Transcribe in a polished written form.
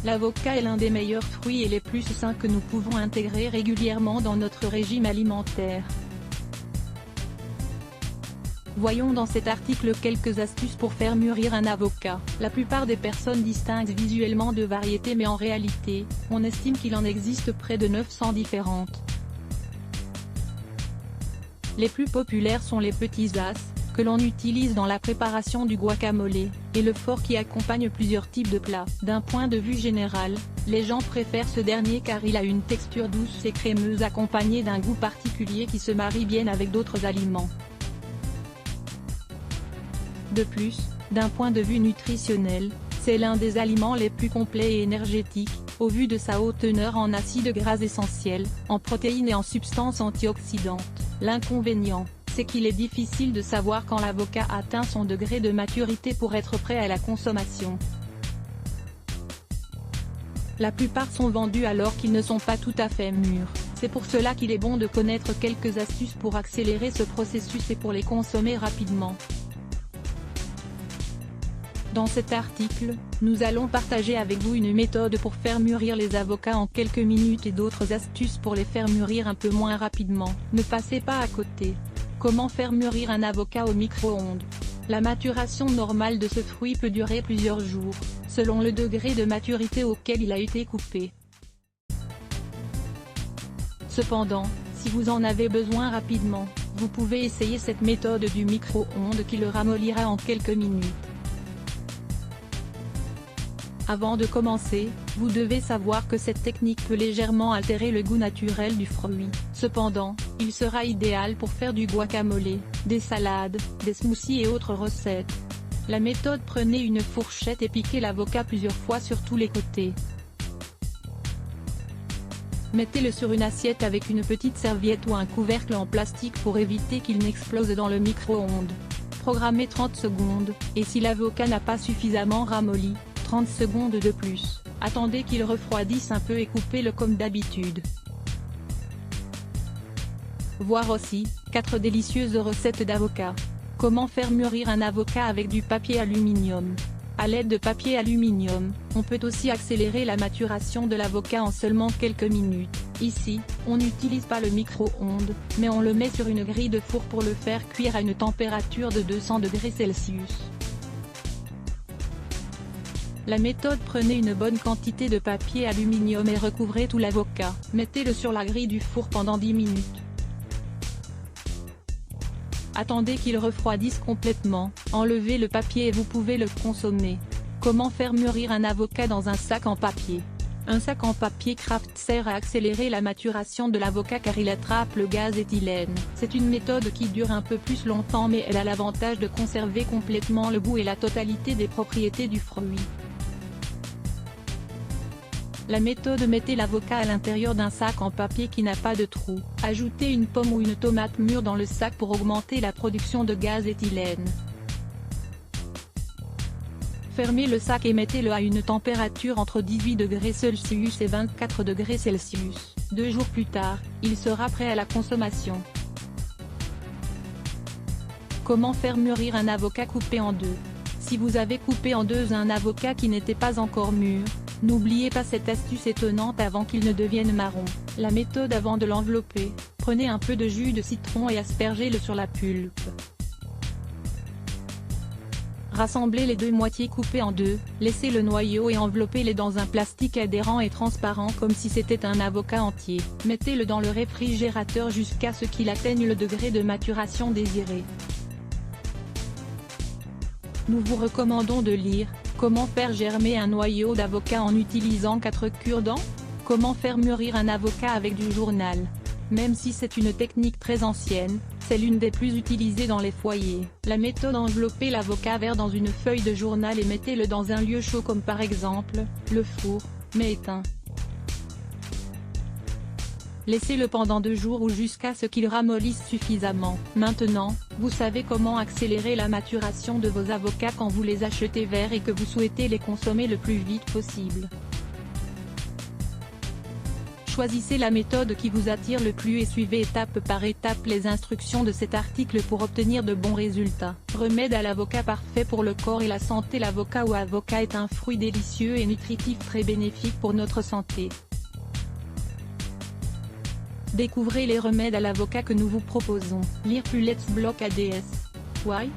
L'avocat est l'un des meilleurs fruits et les plus sains que nous pouvons intégrer régulièrement dans notre régime alimentaire. Voyons dans cet article quelques astuces pour faire mûrir un avocat. La plupart des personnes distinguent visuellement deux variétés, mais en réalité, on estime qu'il en existe près de 900 différentes. Les plus populaires sont les petits as, que l'on utilise dans la préparation du guacamole, et le fort qui accompagne plusieurs types de plats. D'un point de vue général, les gens préfèrent ce dernier car il a une texture douce et crémeuse accompagnée d'un goût particulier qui se marie bien avec d'autres aliments. De plus, d'un point de vue nutritionnel, c'est l'un des aliments les plus complets et énergétiques, au vu de sa haute teneur en acides gras essentiels, en protéines et en substances antioxydantes. L'inconvénient, c'est qu'il est difficile de savoir quand l'avocat atteint son degré de maturité pour être prêt à la consommation. La plupart sont vendus alors qu'ils ne sont pas tout à fait mûrs. C'est pour cela qu'il est bon de connaître quelques astuces pour accélérer ce processus et pour les consommer rapidement. Dans cet article, nous allons partager avec vous une méthode pour faire mûrir les avocats en quelques minutes et d'autres astuces pour les faire mûrir un peu moins rapidement. Ne passez pas à côté. Comment faire mûrir un avocat au micro-ondes? La maturation normale de ce fruit peut durer plusieurs jours, selon le degré de maturité auquel il a été coupé. Cependant, si vous en avez besoin rapidement, vous pouvez essayer cette méthode du micro-ondes qui le ramollira en quelques minutes. Avant de commencer, vous devez savoir que cette technique peut légèrement altérer le goût naturel du fruit. Cependant, il sera idéal pour faire du guacamole, des salades, des smoothies et autres recettes. La méthode: prenez une fourchette et piquez l'avocat plusieurs fois sur tous les côtés. Mettez-le sur une assiette avec une petite serviette ou un couvercle en plastique pour éviter qu'il n'explose dans le micro-ondes. Programmez 30 secondes, et si l'avocat n'a pas suffisamment ramolli, 30 secondes de plus. Attendez qu'il refroidisse un peu et coupez-le comme d'habitude. Voir aussi, 4 délicieuses recettes d'avocat. Comment faire mûrir un avocat avec du papier aluminium? À l'aide de papier aluminium, on peut aussi accélérer la maturation de l'avocat en seulement quelques minutes. Ici, on n'utilise pas le micro-ondes, mais on le met sur une grille de four pour le faire cuire à une température de 200 degrés Celsius. La méthode: prenez une bonne quantité de papier aluminium et recouvrez tout l'avocat. Mettez-le sur la grille du four pendant 10 minutes. Attendez qu'il refroidisse complètement, enlevez le papier et vous pouvez le consommer. Comment faire mûrir un avocat dans un sac en papier? Un sac en papier Kraft sert à accélérer la maturation de l'avocat car il attrape le gaz éthylène. C'est une méthode qui dure un peu plus longtemps, mais elle a l'avantage de conserver complètement le goût et la totalité des propriétés du fruit. La méthode: mettez l'avocat à l'intérieur d'un sac en papier qui n'a pas de trou. Ajoutez une pomme ou une tomate mûre dans le sac pour augmenter la production de gaz éthylène. Fermez le sac et mettez-le à une température entre 18 degrés Celsius et 24 degrés Celsius. 2 jours plus tard, il sera prêt à la consommation. Comment faire mûrir un avocat coupé en deux? Si vous avez coupé en deux un avocat qui n'était pas encore mûr, n'oubliez pas cette astuce étonnante avant qu'il ne devienne marron. La méthode: avant de l'envelopper, prenez un peu de jus de citron et aspergez-le sur la pulpe. Rassemblez les deux moitiés coupées en deux, laissez le noyau et enveloppez-les dans un plastique adhérent et transparent comme si c'était un avocat entier. Mettez-le dans le réfrigérateur jusqu'à ce qu'il atteigne le degré de maturation désiré. Nous vous recommandons de lire « Comment faire germer un noyau d'avocat en utilisant 4 cure-dents » Comment faire mûrir un avocat avec du journal. Même si c'est une technique très ancienne, c'est l'une des plus utilisées dans les foyers. La méthode: enveloppez l'avocat vert dans une feuille de journal et mettez-le dans un lieu chaud comme par exemple, le four, mais éteint. Laissez-le pendant 2 jours ou jusqu'à ce qu'il ramollisse suffisamment. Maintenant, vous savez comment accélérer la maturation de vos avocats quand vous les achetez verts et que vous souhaitez les consommer le plus vite possible. Choisissez la méthode qui vous attire le plus et suivez étape par étape les instructions de cet article pour obtenir de bons résultats. Remède à l'avocat parfait pour le corps et la santé. L'avocat ou avocat est un fruit délicieux et nutritif très bénéfique pour notre santé. Découvrez les remèdes à l'avocat que nous vous proposons. Lire plus Let's Block ADS. Why?